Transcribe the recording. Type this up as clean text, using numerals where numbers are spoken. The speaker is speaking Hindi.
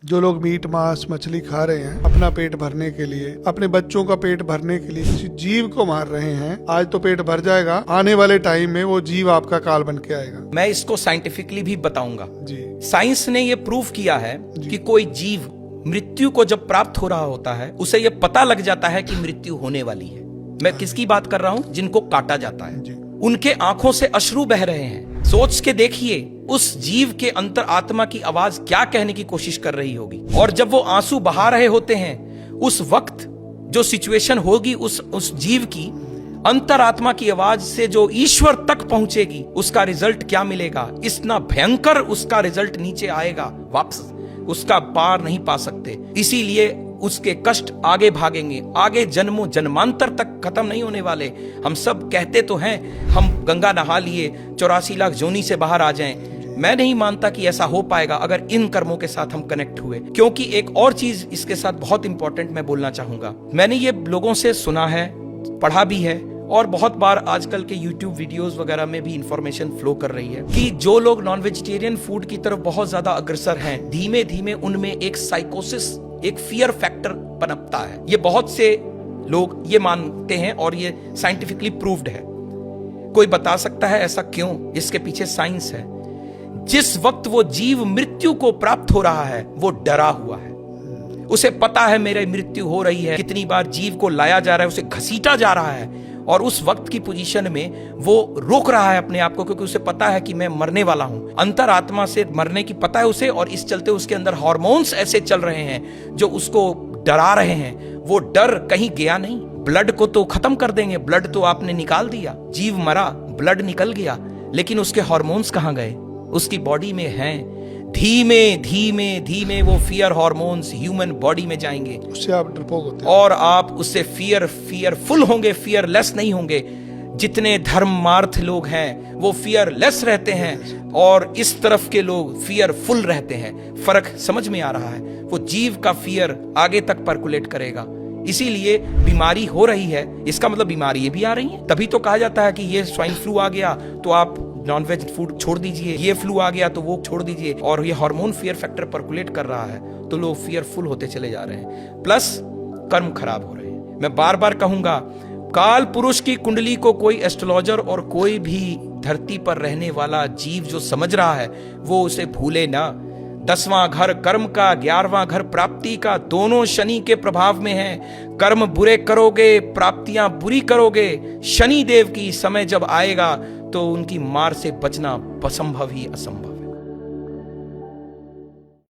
जो लोग मीट मांस मछली खा रहे हैं अपना पेट भरने के लिए, अपने बच्चों का पेट भरने के लिए किसी जीव को मार रहे हैं, आज तो पेट भर जाएगा, आने वाले टाइम में वो जीव आपका काल बन के आएगा। मैं इसको साइंटिफिकली भी बताऊंगा जी। साइंस ने ये प्रूव किया है कि कोई जीव मृत्यु को जब प्राप्त हो रहा होता है उसे ये पता लग जाता है कि मृत्यु होने वाली है। मैं किसकी बात कर रहा हूं? जिनको काटा जाता है। जी। उनके आंखों से अश्रु बह रहे हैं। सोच के देखिए उस जीव के अंतर आत्मा की आवाज क्या कहने की कोशिश कर रही होगी। और जब वो आंसू बहा रहे होते हैं उस वक्त जो सिचुएशन होगी उस जीव की अंतरात्मा की आवाज से जो ईश्वर तक पहुंचेगी, उसका रिजल्ट क्या मिलेगा? इतना भयंकर उसका रिजल्ट नीचे आएगा, वापस उसका पार नहीं पा सकते। इसीलिए उसके कष्ट आगे भागेंगे, आगे जन्मों जन्मांतर तक खत्म नहीं होने वाले। हम सब कहते तो हैं हम गंगा नहा लिए 84 लाख जोनी से बाहर आ जाएं। मैं नहीं मानता कि ऐसा हो पाएगा अगर इन कर्मों के साथ हम कनेक्ट हुए। क्योंकि एक और चीज इसके साथ बहुत इंपॉर्टेंट मैं बोलना चाहूंगा। मैंने ये लोगों से सुना है, पढ़ा भी है, और बहुत बार आजकल के YouTube वीडियोस वगैरह में भी इंफॉर्मेशन फ्लो कर रही है कि जो लोग नॉन वेजिटेरियन फूड की तरफ बहुत ज्यादा अग्रसर हैं, धीमे धीमे उनमें एक साइकोसिस, एक फियर फैक्टर पनपता है। ये बहुत से लोग ये मानते हैं और ये साइंटिफिकली प्रूव्ड है। कोई बता सकता है ऐसा क्यों? इसके पीछे साइंस है। जिस वक्त वो जीव मृत्यु को प्राप्त हो रहा है वो डरा हुआ है। उसे पता है मेरी मृत्यु हो रही है। कितनी बार जीव को लाया जा रहा है, उसे घसीटा जा रहा है, और उस वक्त की पोजीशन में वो रोक रहा है अपने आप को, क्योंकि उसे पता है कि मैं मरने वाला हूं। अंतरात्मा से मरने की पता है उसे, और इस चलते उसके अंदर हार्मोन्स ऐसे चल रहे हैं जो उसको डरा रहे हैं। वो डर कहीं गया नहीं। ब्लड को तो खत्म कर देंगे, ब्लड तो आपने निकाल दिया, जीव मरा, ब्लड निकल गया, लेकिन उसके हार्मोन्स कहां गए? उसकी बॉडी में हैं। धीमे धीमे धीमे वो फियर हार्मोन्स ह्यूमन बॉडी में जाएंगे, उससे आप डरपोक होते हैं और आप उससे फियरफुल होंगे, फियरलेस नहीं होंगे। जितने धर्मार्थ लोग हैं वो फियरलेस रहते हैं और इस तरफ के लोग फियरफुल रहते हैं। फर्क समझ में आ रहा है? वो जीव का फियर आगे तक पर्कुलेट करेगा। इसीलिए बीमारी हो रही है, इसका मतलब बीमारी भी आ रही है। तभी तो कहा जाता है कि ये स्वाइन फ्लू आ गया तो आप नॉनवेज फूड छोड़ दीजिए, ये फ्लू आ गया तो वो छोड़ दीजिए। और ये हार्मोन फियर फैक्टर पर्कुलेट कर रहा है तो लोग फियरफुल होते चले जा रहे हैं, प्लस कर्म खराब हो रहे हैं। मैं बार बार कहूंगा, काल पुरुष की कुंडली को कोई एस्ट्रोलॉजर और कोई भी धरती पर रहने वाला जीव जो समझ रहा है वो उसे भूले ना। 10वां घर कर्म का, 11वां घर प्राप्ति का, दोनों शनि के प्रभाव में है। कर्म बुरे करोगे, प्राप्तियां बुरी करोगे। शनि देव की समय जब आएगा तो उनकी मार से बचना असंभव ही असंभव।